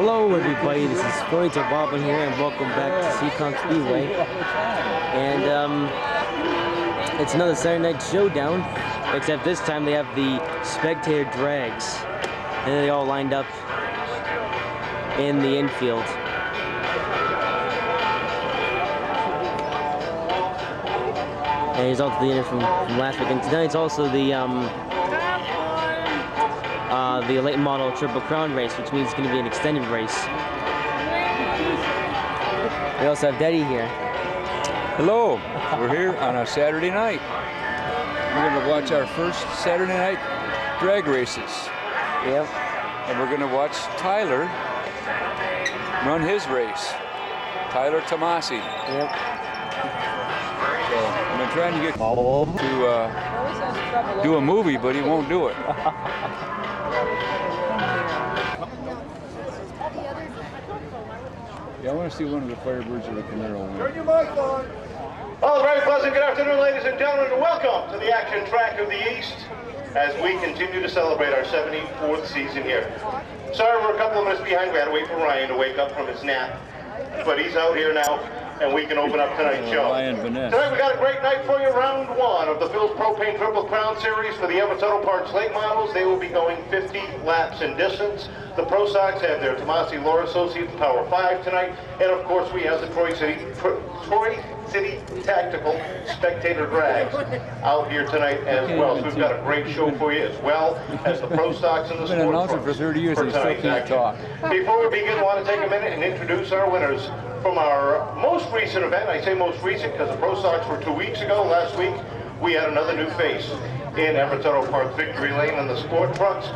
Hello everybody, this is Spectator Bob here and welcome back to Seekonk Speedway. And it's another Saturday Night Showdown, except this time they have the Spectator drags. And they all lined up in the infield. And here's also the inner from last week. And tonight's also the late model Triple Crown race, which means it's going to be an extended race. We also have Daddy here. Hello, we're here on a Saturday night. We're going to watch our first Saturday night drag races. Yep. And we're going to watch Tyler run his race. Tyler Tomasi. Yep. So I've been trying to get to do a movie, but he won't do it. Yeah, I want to see one of the Firebirds or the Camaro win. Turn your mic on. Well, very pleasant good afternoon, ladies and gentlemen, and welcome to the action track of the East as we continue to celebrate our 74th season here. Sorry, we're a couple of minutes behind. We had to wait for Ryan to wake up from his nap, but he's out here now, and we can open up tonight's show. Tonight we got a great night for you. Round one of the Phil's Propane Triple Crown Series for the Everett Auto Parts late models. They will be going 50 laps in distance. The Pro Sox have their Tomasi Law Associates Power 5 tonight, and of course we have the Troy City Tactical Spectator Drags out here tonight as well. So we've got a great show for you, as well as the Pro Sox and the Sport announcing for 30 years and he still can't talk. Before we begin, I want to take a minute and introduce our winners from our most recent event. I say most recent because the Pro Sox were 2 weeks ago. Last week we had another new face in Everett Auto Parts Victory Lane on the Sport Trucks.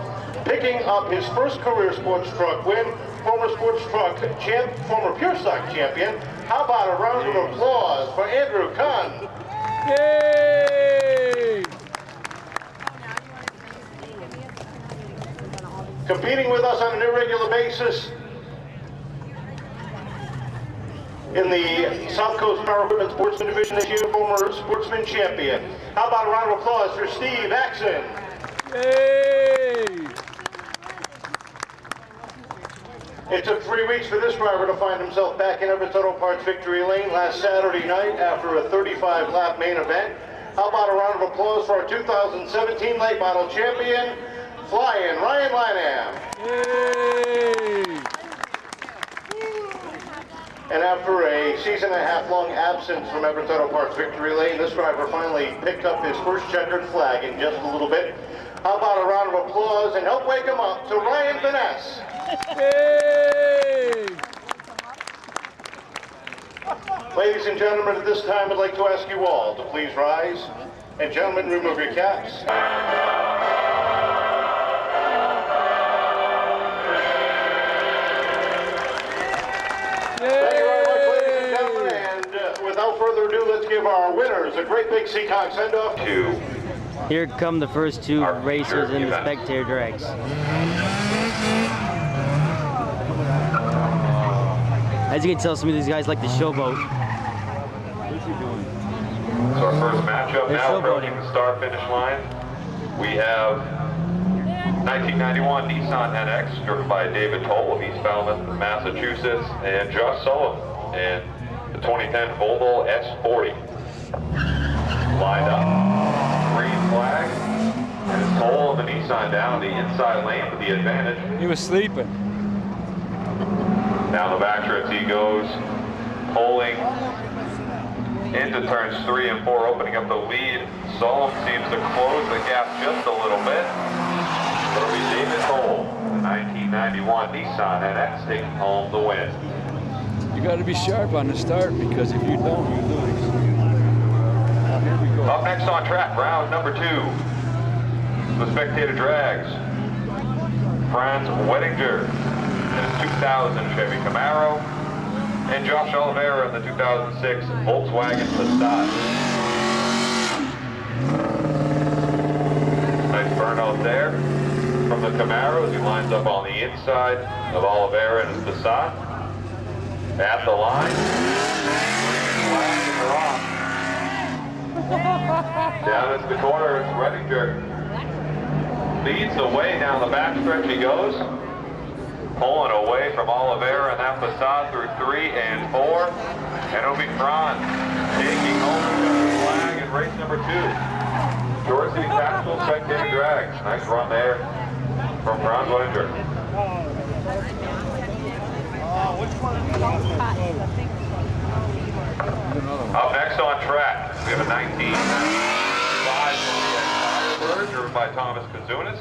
Picking up his first career sports truck win, former sports truck champ, former pure stock champion. How about a round of applause for Andrew Kahn? Yay! Competing with us on an irregular basis in the South Coast Power Equipment Sportsman Division this year, former sportsman champion. How about a round of applause for Steve Axon? Yay! It took 3 weeks for this driver to find himself back in Everett Auto Parts Victory Lane last Saturday night after a 35-lap main event. How about a round of applause for our 2017 late model champion, Flying Ryan Lynam. Yay! And after a season-and-a-half-long absence from Everett Auto Parts Victory Lane, this driver finally picked up his first checkered flag in just a little bit. How about a round of applause and help wake him up to Ryan Vaness. Yay! Ladies and gentlemen, at this time I'd like to ask you all to please rise. And gentlemen, remove your caps. Thank you very much, ladies and gentlemen. And without further ado, let's give our winners a great big Seekonk send-off. Here come the first two racers in the Spectator drags. As you can tell, some of these guys like the showboat. So our first matchup now approaching the start finish line. We have 1991 Nissan NX driven by David Toll of East Falmouth, Massachusetts, and Josh Sullivan, and the 2010 Volvo S40. Lined up, green flag, and it's Toll of the Nissan down the inside lane with the advantage. He was sleeping. Down the back stretch he goes, pulling into turns 3 and 4, opening up the lead. Sullivan seems to close the gap just a little bit. It'll be David Toll, the 1991 Nissan NX, taking home the win. You got to be sharp on the start because if you don't, you lose. Here we go. Up next on track, round number 2. The Spectator drags. Franz Wettinger in his 2000 Chevy Camaro, and Josh Oliveira in the 2006 Volkswagen Passat. Nice burnout there from the Camaro as he lines up on the inside of Oliveira and his Passat. At the line. Down into the corner, it's Wettinger. Leads the way down the backstretch he goes. Pulling away from Oliveira and that facade through 3 and 4. And it'll be Franz taking home the flag in race number 2. George City Tactical Spectator Drags. Nice run there from Franz Winger. Up next on track, we have a 1995 Firebird driven by Thomas Kazunas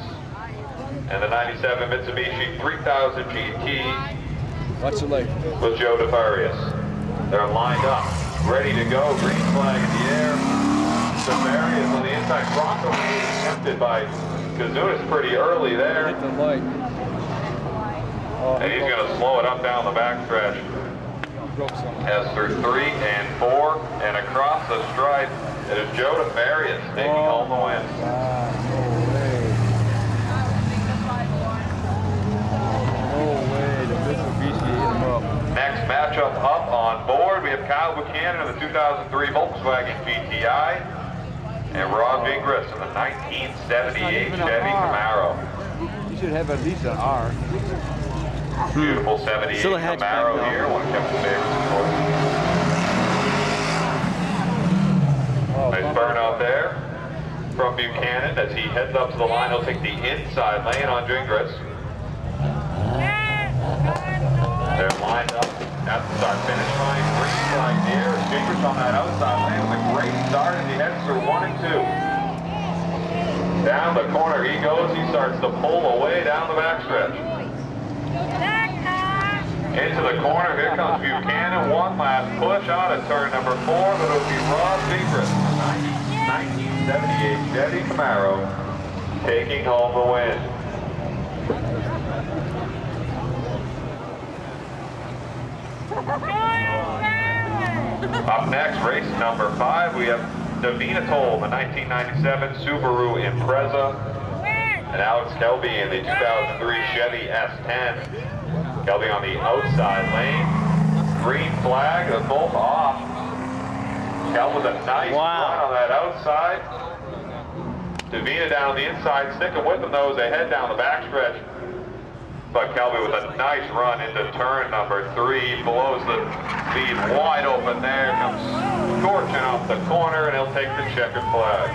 and the 97 Mitsubishi 3000 GT Watch the leg. with Joe DeFarias. They're lined up, ready to go. Green flag in the air. DeFarias on the inside. Bronco tempted by Kazunas pretty early there. Hit the light. Oh, And he's going to slow it up down the backstretch. As through 3 and 4 and across the stripe, it is Joe DeFarias taking home the win. No way, the Mitsubishi ate him up. Next matchup up on board, we have Kyle Buchanan in the 2003 Volkswagen GTI and Rob Ingris in the 1978 Chevy Camaro. You should have at least an R. Beautiful 78 Still a hatchback, Camaro though. here, one of Kevin's favorites, of course. Nice burnout there from Buchanan as he heads up to the line. He'll take the inside lane on Gingras. They're lined up at the start finish line. Green flag here. Gingras on that outside lane with a great start as he heads through 1 and 2. Down the corner he goes. He starts to pull away down the backstretch. Into the corner, here comes Buchanan. One last push out of turn number 4, but it'll be Rob Ingris, 1978 Chevy Camaro, taking home the win. Up next, race number 5, we have Davina Toll, the 1997 Subaru Impreza, and Alex Kelby in the 2003 Chevy S10. Kelby on the outside lane. Green flag, they're both off. Kel with a nice run on that outside. Davina down on the inside, sticking with them though as they head down the backstretch. But Kelby with a nice run into turn number 3, blows the lead wide open there, comes scorching off the corner, and he'll take the checkered flag.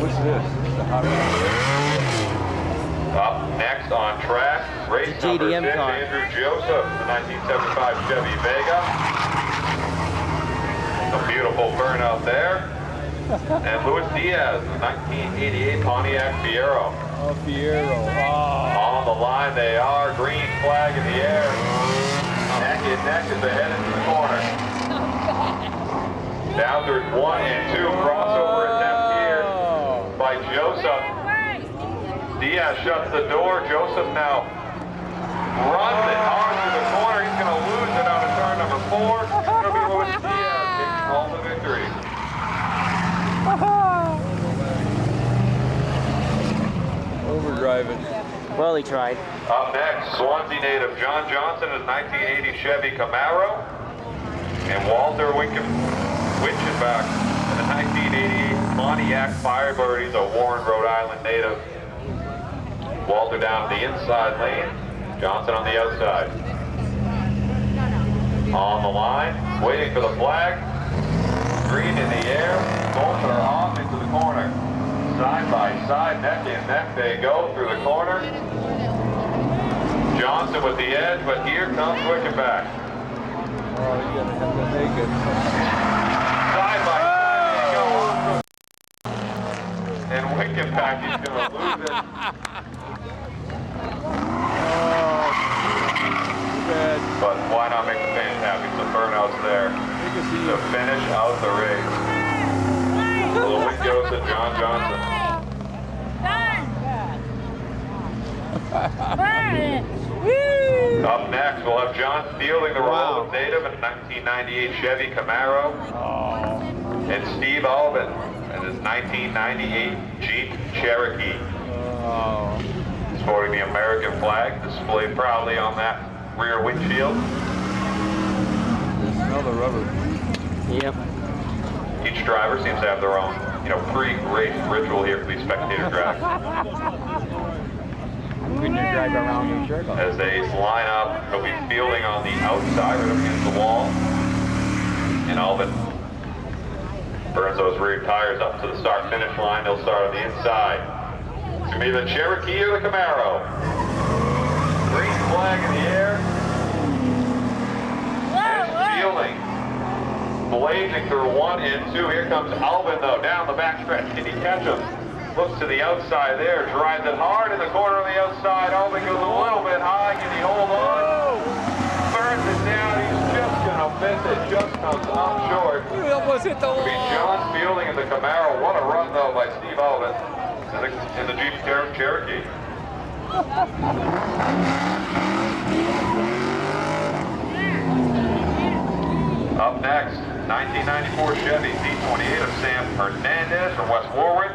What's this? The hot rod. Up next on track, race number 6, car. Andrew Joseph, the 1975 Chevy Vega. A beautiful burnout there. And Luis Diaz, the 1988 Pontiac Fiero. Oh, Fiero. Oh. On the line they are, green flag in the air. Neck and neck as they head into the corner. Down through 1 and 2, crossover attempt here by Joseph. Diaz shuts the door. Joseph now runs it hard through the corner. He's going to lose it out of turn number 4. It's going to be Luis Diaz taking home the victory. Overdriving. Well, he tried. Up next, Swansea native John Johnson in his 1980 Chevy Camaro. And Walter Winchenbach in the 1988 Pontiac Firebird. He's a Warren, Rhode Island native. Walter down the inside lane, Johnson on the outside. On the line, waiting for the flag. Green in the air, both are off into the corner. Side by side, neck and neck they go through the corner. Johnson with the edge, but here comes Winchenbach. Oh, you gotta have to make it. Side by side they go. And Winchenbach is going to lose it. But why not make the fans happy? Some burnouts there to finish out the race. So the win goes to John Johnson. Up next, we'll have John fielding the role of native in 1998 Chevy Camaro. And Steve Albin in his 1998 Jeep Cherokee. Sporting the American flag displayed proudly on that rear windshield. Another rubber. Yep. Each driver seems to have their own, pre-race ritual here for these spectator drags. when you drive around in circles. As they line up, he'll be fielding on the outside right up against the wall. And Alvin burns those rear tires up to the start-finish line. They'll start on the inside. It's going to be the Cherokee or the Camaro. Green flag in the air. And fielding. Blazing through 1 and 2. Here comes Alvin, though, down the backstretch. Can he catch him? Looks to the outside there. Drives it hard in the corner on the outside. Alvin goes a little bit high. Can he hold on? Burns it down. He's just going to miss it. Just comes up short. You almost hit the wall. It'll be John Fielding in the Camaro. What a run, though, by Steve Alvin in the Jeep Cherokee. Up next, 1994 Chevy Z28 of Sam Hernandez from West Warwick,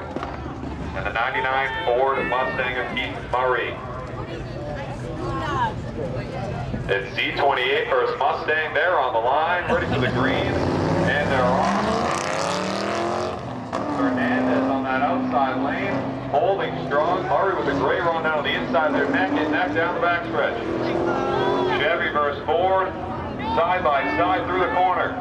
and the 99 Ford Mustang of Keith Murray. It's Z28 versus Mustang. They're on the line, ready for the green, and they're off. Hernandez on that outside lane, holding strong. Murray with a great run down the inside of their neck, and neck down the backstretch. Chevy versus Ford, side by side through the corner.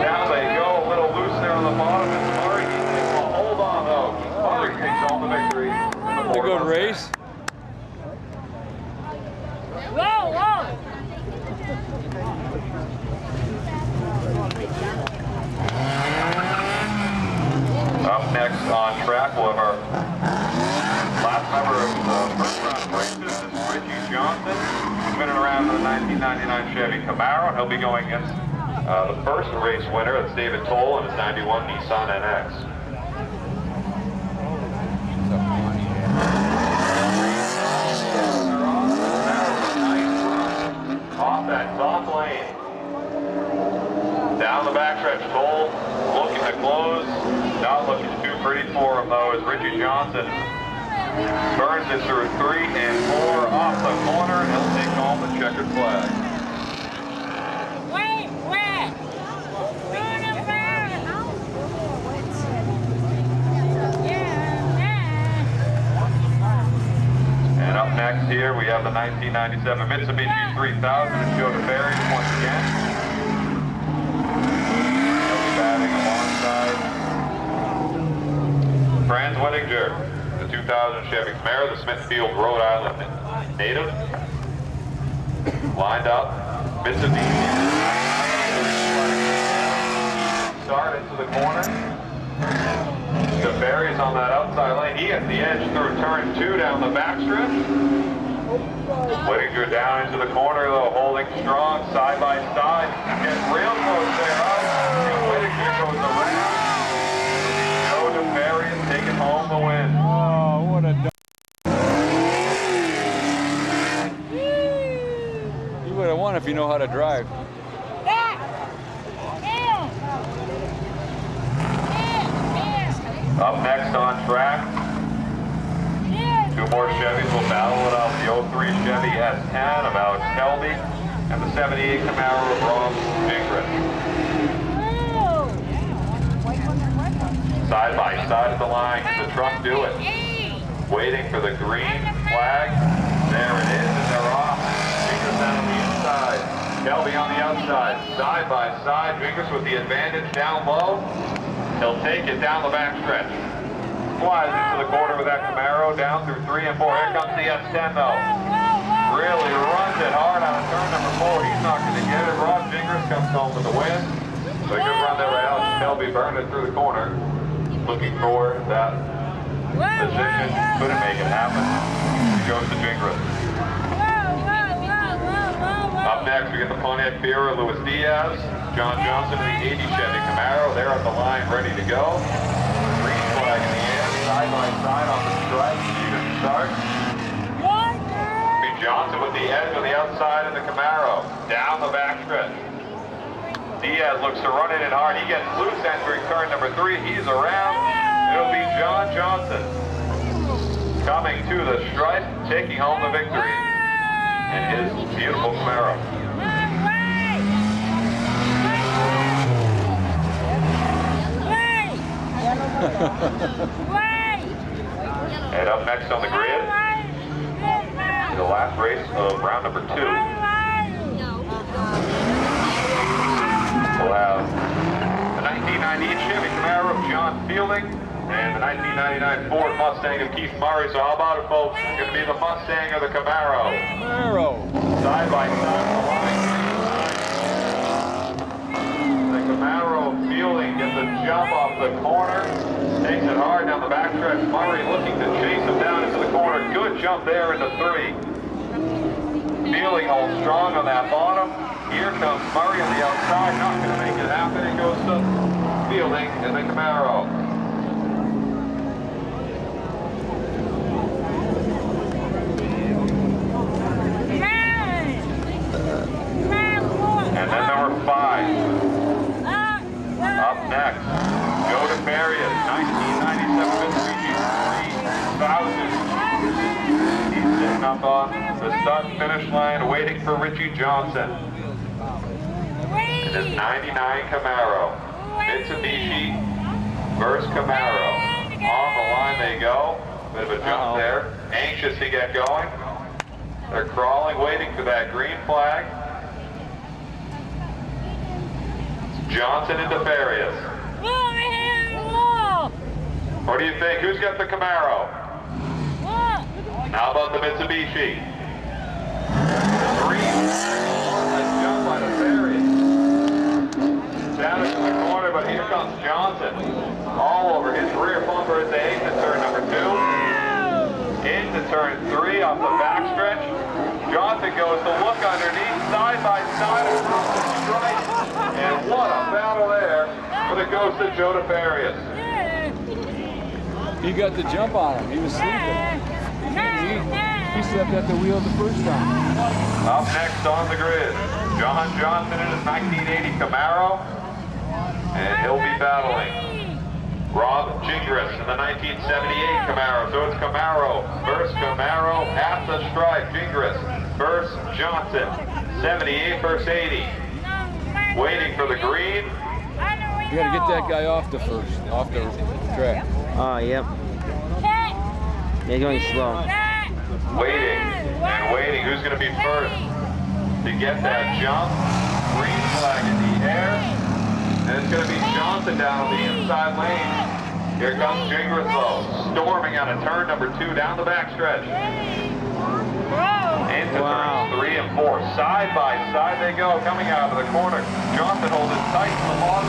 Now they go a little loose there on the bottom, and Murray will hold on though. Murray takes home the victory. A good race. Up next on track, we'll have our last member of the first round races. This is Richie Johnson, spinning around in the 1999 Chevy Camaro. He'll be going against the first race winner. That's David Toll in his 91 Nissan NX. Off that top lane. Down the backstretch, Toll looking to close. Not looking too pretty for him though, as Richie Johnson burns it through 3 and 4 off the corner, and he'll take home the checkered flag. And up next here, we have the 1997 Mitsubishi 3000 and Joe DeBerry once again. He'll be batting alongside Franz Whittinger, the 2000 Chevy Camaro, the Smithfield, Rhode Island native. Lined up, Mitsubishi. Start into the corner. DeBerry's on that outside lane. He gets the edge through turn 2 down the backstretch. Whittinger down into the corner though, holding strong side by side. Gets real close there up. And Whittinger goes around. Joe DeBerry is taking home the win. Oh, what a You would have won if you know how to drive. Up next on track, 2 more Chevys will battle it out. The 03 Chevy S10 of Alex Kelby and the 78 Camaro of Rob Gingrich. Side by side at the line, can the truck do it? Waiting for the green flag. There it is, and they're off. Gingrich down on the inside. Kelby on the outside. Side by side, Gingrich with the advantage down low. He'll take it down the backstretch. Flies into the corner with that Camaro, down through 3 and 4. Here comes the S10 though. Really runs it hard on turn number 4. He's not going to get it. Rob Gingrich comes home with the win. So a good run there by Alex Kelby, burned it through the corner. Looking for that position. Couldn't make it happen. He goes to Gingrich. Up next, we get the Pontiac Fiera, Luis Diaz. John Johnson in the 80 Chevy Camaro. They're at the line, ready to go. Green flag in the air, side by side on the stripe. You can start. Johnson with the edge on the outside of the Camaro. Down the backstretch. Diaz looks to run it in hard. He gets loose entering turn number 3. He's around. It'll be John Johnson coming to the stripe, taking home the victory in his beautiful Camaro. And up next on the grid, last race of round number 2. We'll have the 1998 Chevy Camaro of John Fielding and the 1999 Ford Mustang of Keith Murray. So how about it, folks? It's going to be the Mustang or the Camaro. Side by side on the line. The Camaro Fielding gets a jump off the corner. Takes it hard down the backstretch. Murray looking to chase him down into the corner. Good jump there into 3. Fielding holds strong on that bottom. Here comes Murray on the outside. Not going to make it happen. It goes to Fielding in the Camaro. And then number 5. Up next, Joe DeFarias, 1997 Mitsubishi 3000. He's sitting up on the start and finish line waiting for Richie Johnson. In his 99 Camaro. Mitsubishi versus Camaro. On the line they go. Bit of a jump there. Anxious to get going. They're crawling, waiting for that green flag. Johnson and DeFarias. What do you think? Who's got the Camaro? How about the Mitsubishi? Green. Nice jump by DeFarias. Down into the corner, but here comes Johnson. All over his rear bumper as they exit turn number 2. Into turn 3 off the backstretch. Johnson goes to look underneath, side by side across the stripe. And what a battle there, but it goes to Joe DeFarias. He got the jump on him. He was sleeping. He slept at the wheel the first time. Up next on the grid, John Johnson in his 1980 Camaro. And he'll be battling Rob Gingras in the 1978 Camaro. So it's Camaro versus Camaro at the stripe. Gingras versus Johnson. 78 versus 80. Waiting for the green. You gotta get that guy off the track. Oh, yep. They're going slow. Waiting and waiting. Who's going to be first to get that jump? Green flag in the air. And it's going to be Johnson down on the inside lane. Here comes Gingras though, storming out of turn number 2 down the backstretch. Into turns 3 and 4. Side by side they go, coming out of the corner. Johnson holding tight to the ball.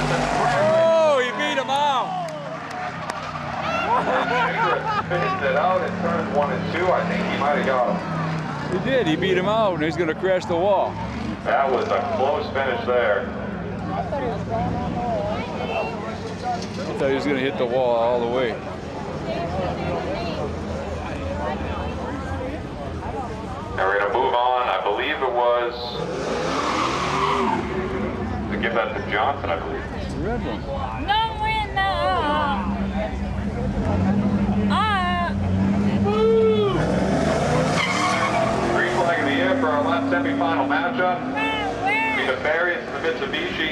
Oh, he beat him out. Gingras finished it out in turns 1 and 2. I think he might have got him. He did. He beat him out, and he's going to crash the wall. That was a close finish there. I thought he was going to hit the wall all the way. Now we're going to move on. I believe it was to give that to Johnson, I believe. It's the red one. Green flag in the air for our last semifinal matchup. The DeFarias and the Mitsubishi.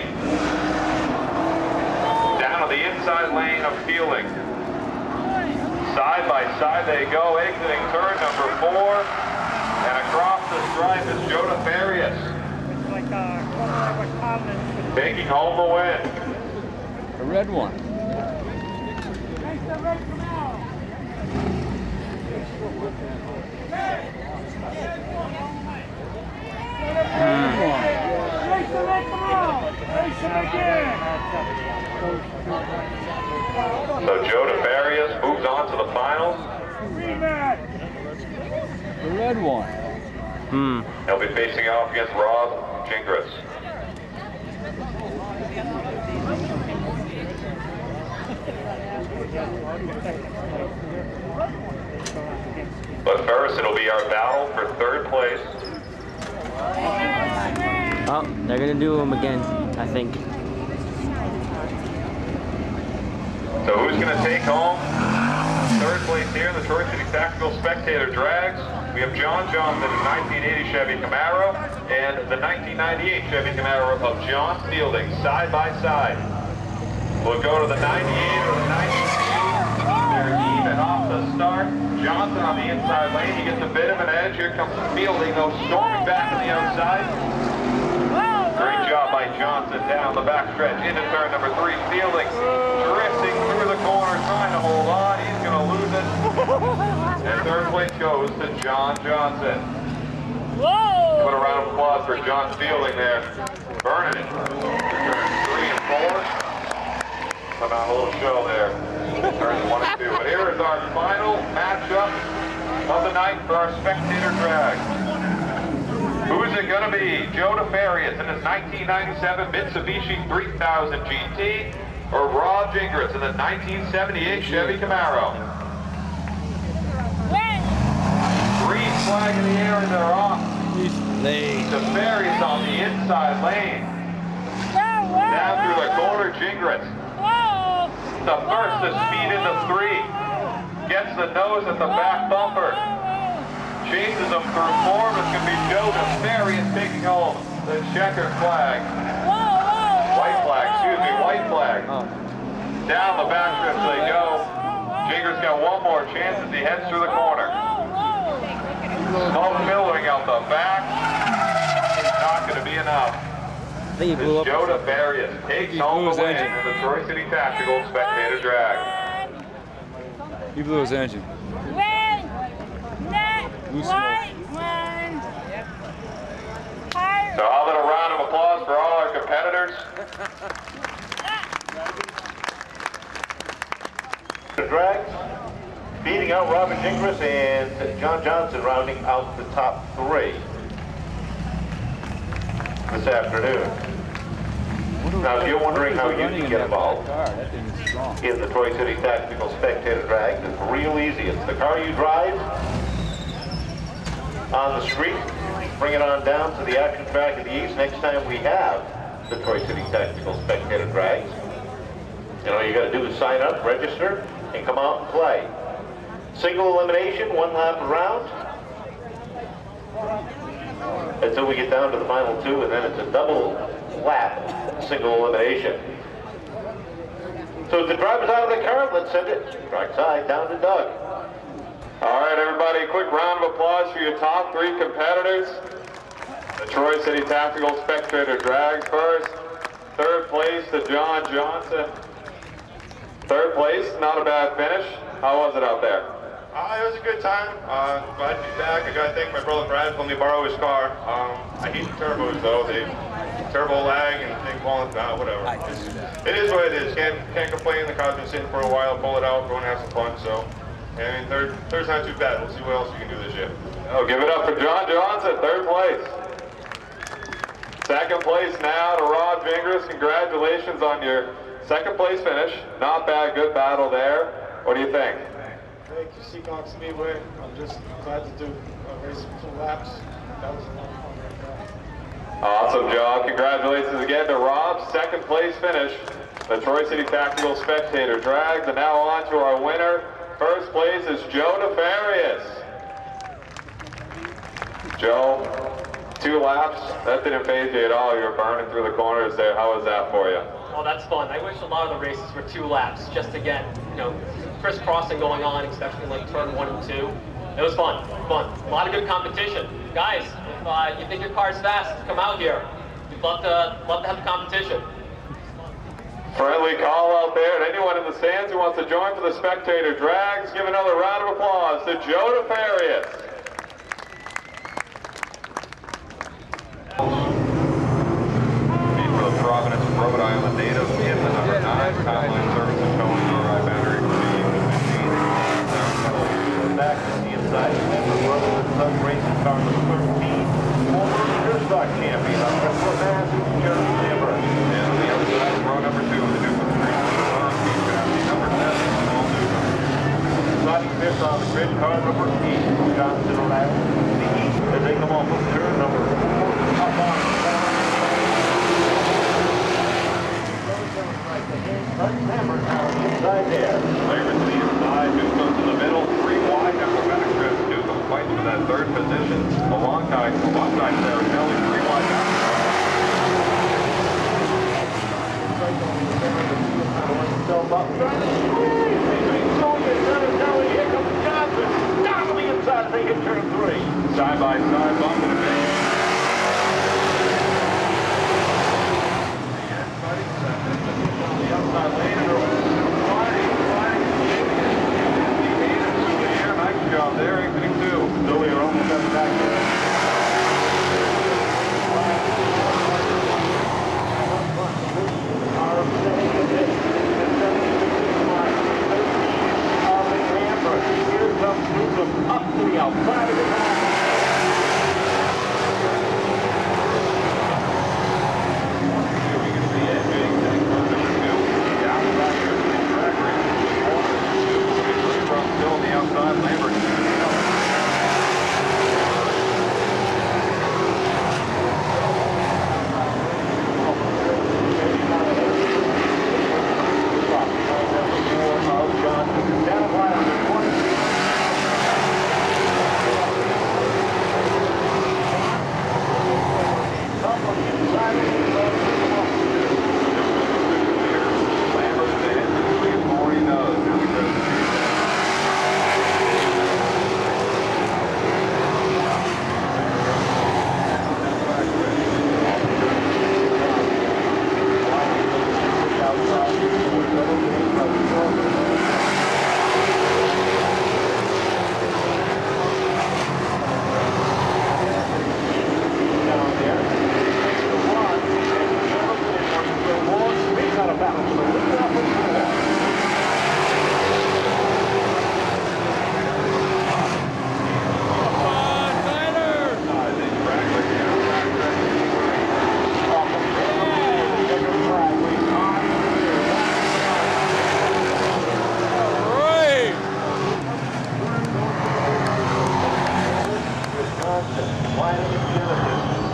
Down on the inside lane of Fielding. Side by side they go, exiting turn number 4. And across the stripe is Joe DeFarias. Taking home the win. The red one. So Joe DeFarias moves on to the finals. The red one. He'll be facing off against Rob Gingras. But first, it'll be our battle for 3rd place. Oh, they're gonna do them again, I think. So who's going to take home 3rd place here in the Troy City Tactical Spectator Drags? We have John Johnson in the 1980 Chevy Camaro and the 1998 Chevy Camaro of John Fielding, side by side. We'll go to the 98 or the 98. They're even off the start. Johnson on the inside lane. He gets a bit of an edge. advantage. Here comes Fielding, though, storming back on the outside. Great job by Johnson down the backstretch into turn number 3. Fielding drifting through the corner, trying to hold on. He's going to lose it. And third place goes to John Johnson. Put a round of applause for John Fielding there. Burning it. Turns 3 and 4. Come out a little show there. Turns 1 and 2. But here is our final matchup of the night for our spectator drag. Who is it going to be? Joe DeFarius in his 1997 Mitsubishi 3000 GT or Rob Gingras in the 1978 Chevy Camaro? Green flag in the air and they're off. DeFarius on the inside lane. Down through the corner, Gingras. The first to speed into 3. Gets the nose at the back bumper. Chases him through 4. It's going to be Joe DeFarius taking home the checkered flag. White flag. Down the backstretch they go. Gingras got one more chance as he heads through the corner. Smoke billowing out the back. It's not going to be enough. Joe DeFarius takes home the win in the Troy City Tactical Spectator Drag. He blew his engine. So how about a round of applause for all our competitors? The drags, beating out Robin Gingras and John Johnson rounding out the top 3 this afternoon. Now, if you're wondering how you can get involved in the Troy City Tactical Spectator Drag, it's real easy. It's the car you drive on the street. Bring it on down to the action track of the East next time we have the Troy City Tactical Spectator Drags. And all you got to do is sign up, register, and come out and play. Single elimination, 1 lap around. Until we get down to the final 2, and then it's a double lap single elimination. So if the driver's out of the car, let's send it track side down to Doug. All right, everybody, a quick round of applause for your top 3 competitors. The Troy City Tactical Spectator Drags first. Third place to John Johnson. Third place, not a bad finish. How was it out there? It was a good time. Glad to be back. I got to thank my brother Brad for letting me borrow his car. I hate the turbos though. They turbo lag and thing falling down, whatever. It is what it is. Can't complain. The car's been sitting for a while. Pull it out, go and have some fun. So, I mean, third's not too bad. We'll see what else we can do this year. Oh, give it up for John Johnson, third place. Second place now to Rob Gingras. Congratulations on your second place finish. Not bad, good battle there. What do you think? Thank you, Seekonk Speedway. I'm just glad to do a race of 2 laps. That was a lot of fun right there. Awesome job. Congratulations again to Rob. Second place finish. The Troy City Tactical Spectator Drags. And now on to our winner. First place is Joe DeFarius. Joe, 2 laps. That didn't phase you at all. You were burning through the corners there. How was that for you? Oh, that's fun. I wish a lot of the races were 2 laps just to get, crisscrossing going on, especially like turn 1 and 2. It was fun. A lot of good competition. Guys, if you think your car's fast, come out here. We'd love to have the competition. Friendly call out there, and anyone in the stands who wants to join for the Spectator Drags, give another round of applause to Joe DeFarius. For the Providence, Rhode Island native in the number 9, Timeline Service and Towing, Alright Battery Machine. Back to the inside, member brother of the Racing car number 13, former Stock champion of the Mass, Jeremy Lambert. And on the other side, row number 2 of the Duke of Street, number 7, Paul Newcomb. Starting 5th on the grid, car number 8, Johnson O'Reilly. The East, as they come off of turn number 4, up on Lambert now inside there. Lambert to the inside, Newcomb to the middle, 3 wide down the backstretch. Newcomb fights for that 3rd position. Alongside Saratelli, 3 wide down. Here comes Johnson. Down on the inside as they hit turn 3. Side-by-side bump and a big. The outside lane and flying. Nice job there, exiting 2. Billy are almost at the back there. Here comes Newcomb up to the outside of the line. Still on the outside, Lambert.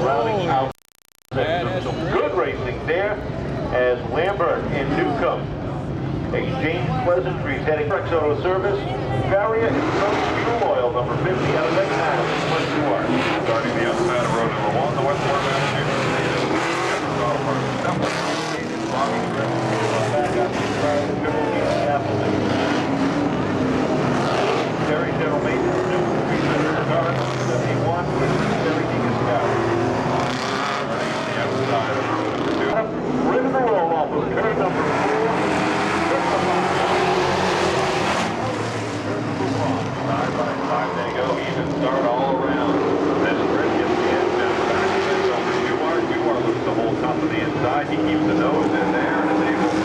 Rounding out some good racing there as Lambert and Newcomb exchange pleasantries heading Rex Auto Service. Varia is from fuel oil number 50 out of Mexico. Starting the outside of road number 1, the Westport, Massachusetts native. Auto Parts Assembly. Back up to Terry General Maintenance, new 71, everything is scouted. The outside of road number 2. Rid of the roll off of curve number 4. Side by side they go, even start all around. Then Chris gets the end down the back of it over Dewar. Dewar looks the whole top of the inside. He keeps the nose in there and is able to.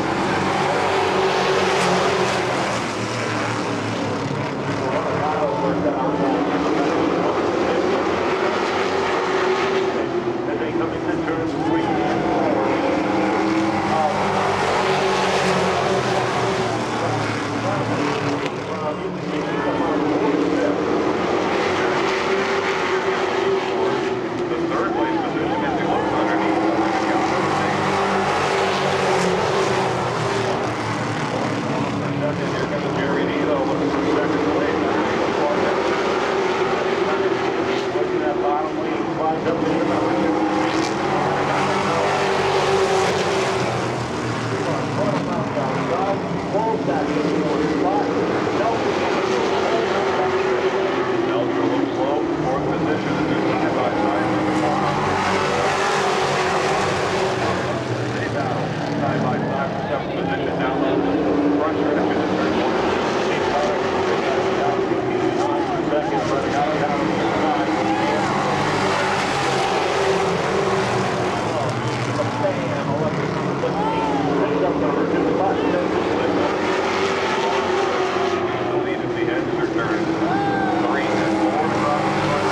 As they come into turn 3 and 4. The third place position as he looks underneath. Here comes Jerry Nilo looking for second place. Looking at bottom lane, climbs up into number 2. Nelson looks low, 4th position, and they're side by side. They battle side by side for 7th position down the front stretch in the third quarter. Second, running out of the side. Bam, 11, 15, picks up number 2 spot. Immediately heads for turn 3 and 4 across the front.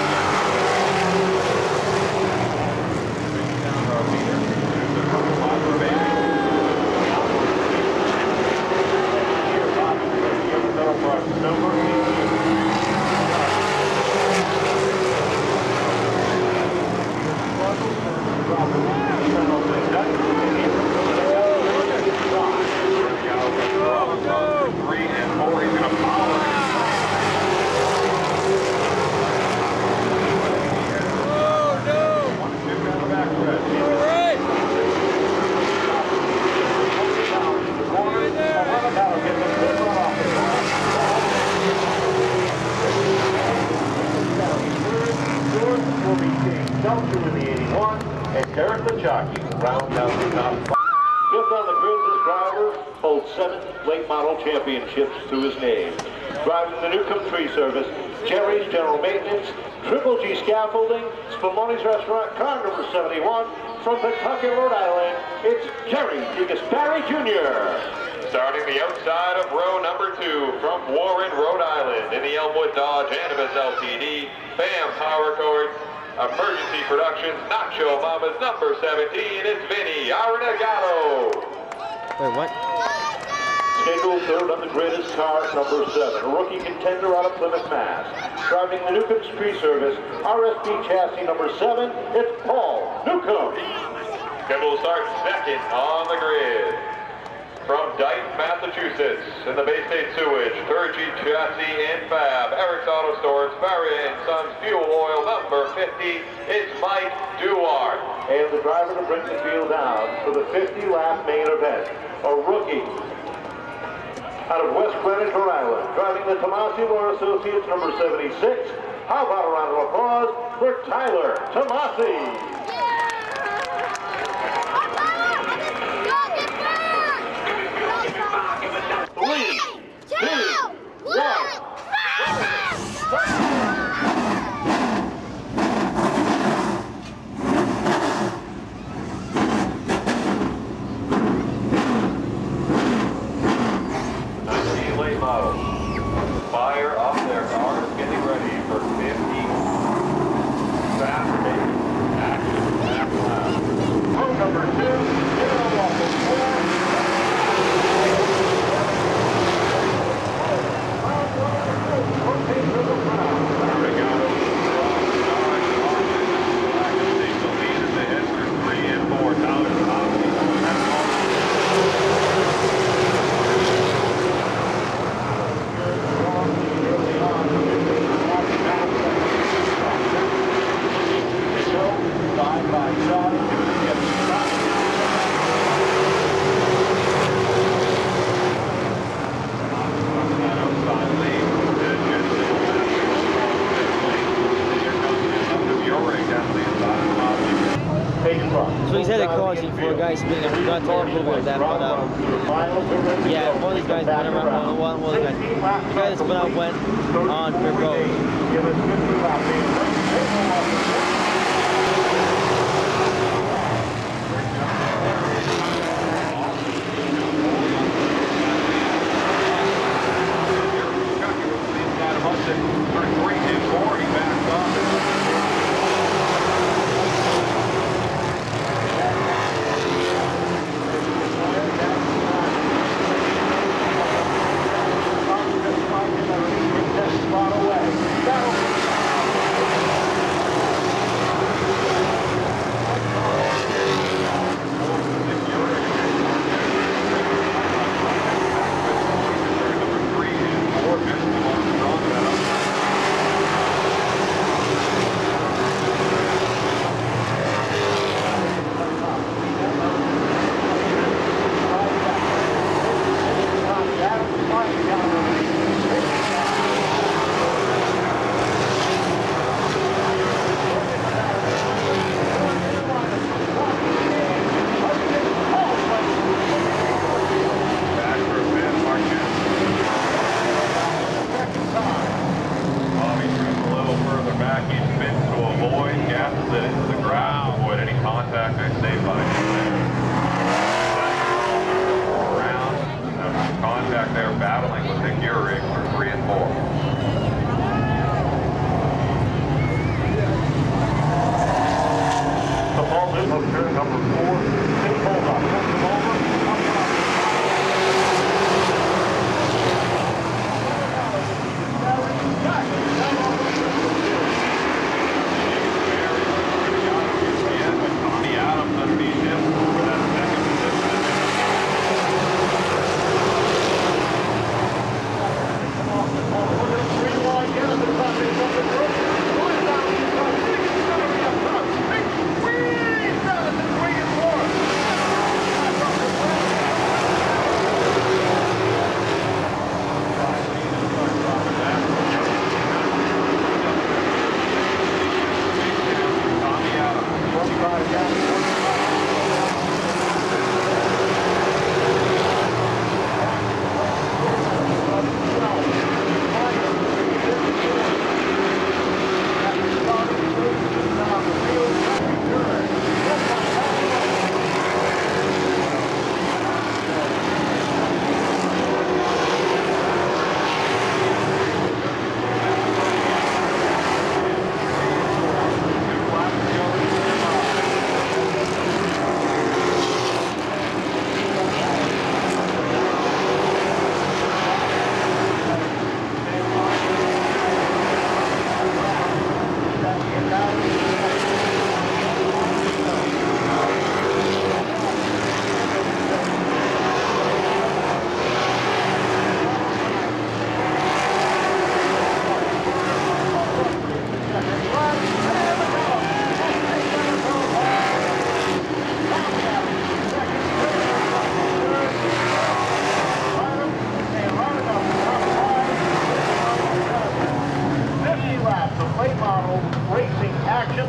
Bring down our leader. There's a couple miles remaining. Here, Bobby, the metal parts number 18. Belcher in the 81, and Derek Lachaki rounds out the top 5. Fifth on the grid, this driver holds 7 late model championships to his name. Driving the Newcomb Tree Service, Jerry's General Maintenance, Triple G Scaffolding, Spumoni's Restaurant, car number 71, from Pawtucket, Rhode Island, it's Jerry DeGasperi Jr. Starting the outside of row number 2 from Warren, Rhode Island, in the Elmwood Dodge Annabis Ltd, BAM Power Cord, Emergency Productions, Nacho Mama's number 17, it's Vinny Arenagato. Wait, what? Scheduled third on the grid is car number 7, a rookie contender out of Plymouth, Mass. Driving the Newcomb Tree Service, RSP chassis number 7, it's Paul Newcomb. Scheduled to start second on the grid. From Dayton, Massachusetts, in the Bay State Sewage, Third G Chassis and Fab, Eric's Auto Stores, Barry & Sons Fuel Oil number 50, it's Mike Duarte. And the driver to bring the field down for the 50-lap main event, a rookie out of West Greenwich, Rhode Island, driving the Tomasi Moore Associates number 76. How about a round of applause for Tyler Tomasi? 3, 2, 1. Late models. Fire off their cars, getting ready for 50 Saturday action back lap. Row number 2, zero off the floor. Regato, takes the lead as they head through 3 and 4. Tyler Tomasi. Side by side. So he's had a caution for a guy spinning. I forgot to remove that, but yeah, one of these guys went around. One of the guys, the guy that spun out went on for both. For 3 and 4, he backs off.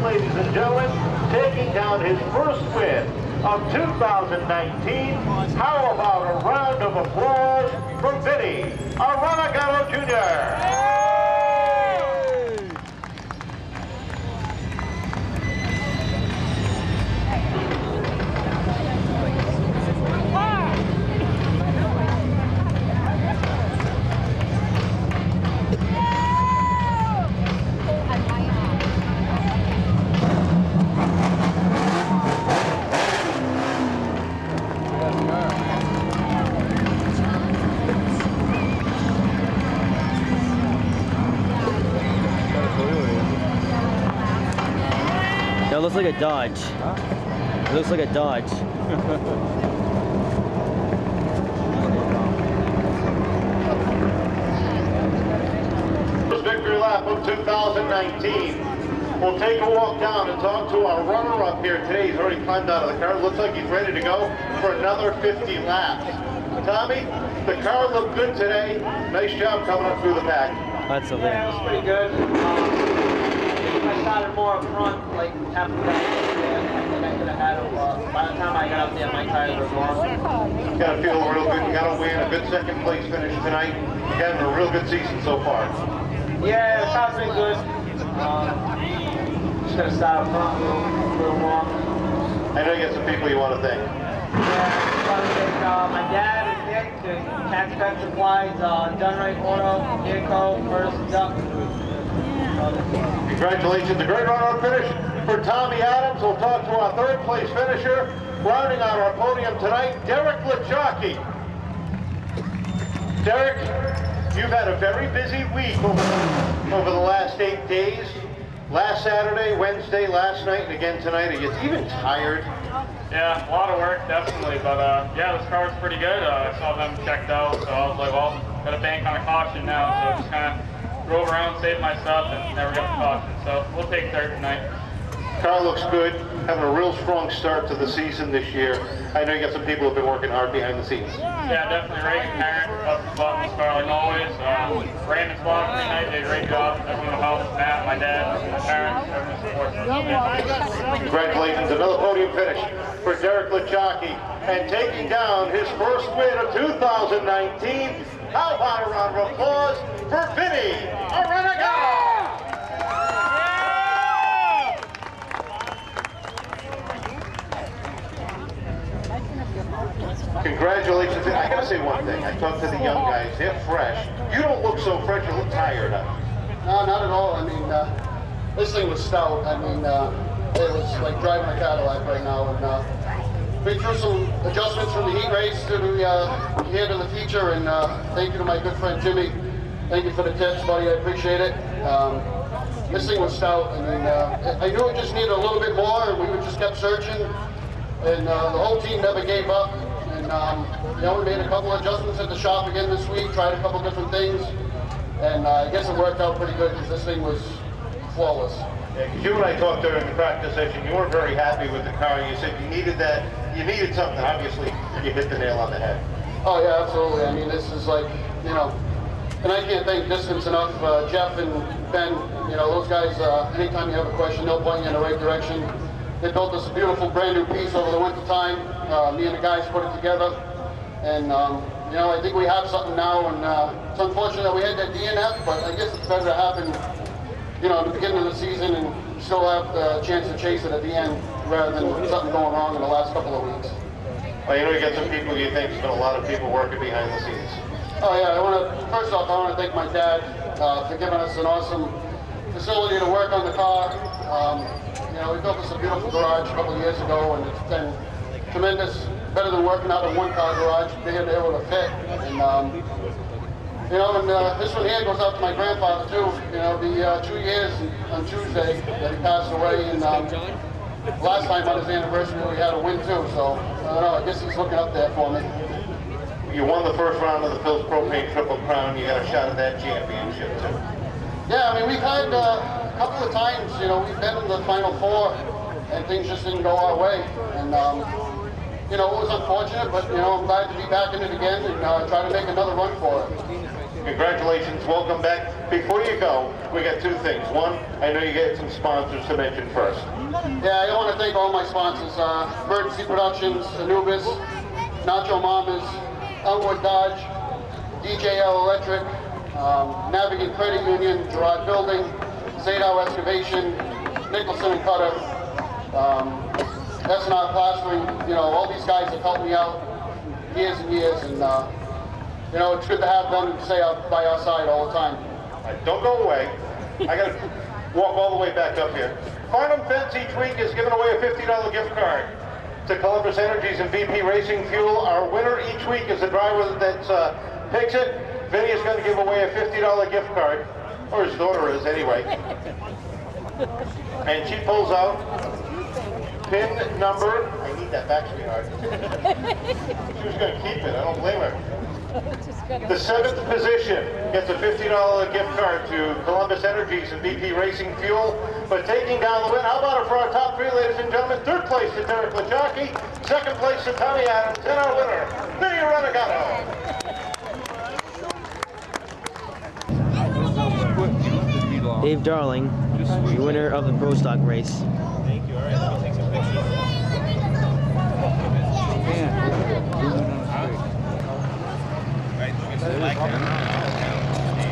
Ladies and gentlemen, taking down his first win of 2019. How about a round of applause for Vinny Aranagaro Jr. That looks like a Dodge. Huh? It looks like a Dodge. First victory lap of 2019. We'll take a walk down and talk to our runner-up here today. He's already climbed out of the car. Looks like he's ready to go for another 50 laps. Tommy, the car looked good today. Nice job coming up through the pack. That's a Yeah, it was pretty good. If I started more up front, like after that, I think I could have had him. By the time I got up there, my tires were gone. Got to feel real good. You got to win a good second place finish tonight. You're having a real good season so far. Yeah, the car's been good. Just gonna start up front a little more. I know you got some people you want to thank. Yeah, I want to thank my dad and Nick, the Tax Cut Supplies, Dunright Auto, Seekonk, First Duck. Congratulations, a great runner-up finish for Tommy Adams. We'll talk to our third place finisher, rounding out our podium tonight, Derek Lachocki. Derek, you've had a very busy week over the last 8 days. Last Saturday, Wednesday, last night, and again tonight. Are you even tired? Yeah, a lot of work, definitely. But yeah, this car's pretty good. I saw them checked out, so I was like, well, got to bank on a caution now. So just kind of drove around, saved my stuff, and never got the caution. So we'll take third tonight. Car looks good, having a real strong start to the season this year. I know you got some people who have been working hard behind the scenes. Yeah, definitely Reagan, Karen, up the button this car like always. Brandon's walking tonight, did a great job. Everyone in the house, Matt, my dad, my parents, everyone supports us. Congratulations, another podium finish for Derek Lachocki. And taking down his first win of 2019. How about a round of applause for Vinny Aranagaro? Congratulations. I gotta say one thing. I talked to the young guys. They're fresh. You don't look so fresh. You look tired. No, not at all. I mean, this thing was stout. I mean, it was like driving a Cadillac right now. And been through some adjustments from the heat race to the here to the feature. And thank you to my good friend Jimmy. Thank you for the tips, buddy. I appreciate it. This thing was stout. I mean, I knew it just needed a little bit more, and we just kept searching. And the whole team never gave up. And you know, we made a couple of adjustments at the shop again this week, tried a couple different things, and I guess it worked out pretty good because this thing was flawless. Yeah, because you and I talked during the practice session. You weren't very happy with the car. You said you needed that. You needed something. Obviously, you hit the nail on the head. Oh yeah, absolutely. I mean, this is like, you know, and I can't thank Distance enough. Jeff and Ben, you know, those guys. Anytime you have a question, they'll point you in the right direction. They built us a beautiful brand new piece over the winter time. Me and the guys put it together, and you know, I think we have something now. And it's unfortunate that we had that DNF, but I guess it's better to happen, you know, at the beginning of the season and still have the chance to chase it at the end, rather than something going wrong in the last couple of weeks. Well, you know, you got some people you think, there's been a lot of people working behind the scenes. Oh yeah, first off, I want to thank my dad for giving us an awesome facility to work on the car. You know, we built us a beautiful garage a couple of years ago, and it's been tremendous, better than working out in one car garage, being able to fit. And You know, and this one here goes out to my grandfather too. You know, the 2 years on Tuesday that he passed away, and last time on his anniversary we had a win too. So I don't know. I guess he's looking up there for me. You won the first round of the Phil's Propane Triple Crown. You got a shot at that championship too. Yeah, I mean, we've had a couple of times. You know, we've been in the Final Four, and things just didn't go our way. And you know, it was unfortunate, but you know, I'm glad to be back in it again and try to make another run for it. Congratulations, welcome back. Before you go, we got two things. One, I know you get some sponsors to mention first. Yeah, I want to thank all my sponsors, Emergency Productions, Anubis, Nacho Mamas, Elmwood Dodge, DJL Electric, Navigant Credit Union, Gerard Building, Zadow Excavation, Nicholson and Cutter, S&R Plastering. You know, all these guys have helped me out years and years, and you know, it's good to have them stay out by our side all the time. All right, don't go away. I got to walk all the way back up here. Farnham Fence each week is giving away a $50 gift card to Columbus Energies and VP Racing Fuel. Our winner each week is the driver that picks it. Vinny is going to give away a $50 gift card, or his daughter is anyway. And she pulls out pin number. I need that back, sweetheart. She was going to keep it. I don't blame her. The 7th position gets a $50 gift card to Columbus Energies and VP Racing Fuel. But taking down the win, how about it for our top three, ladies and gentlemen? 3rd place to Derek Lachaki, 2nd place to Tommy Adams, and our winner, Vinny Renegado. Dave Darling, the winner of the Pro Stock race. Thank you. All right, let me take some pictures. Yeah. Right, like that.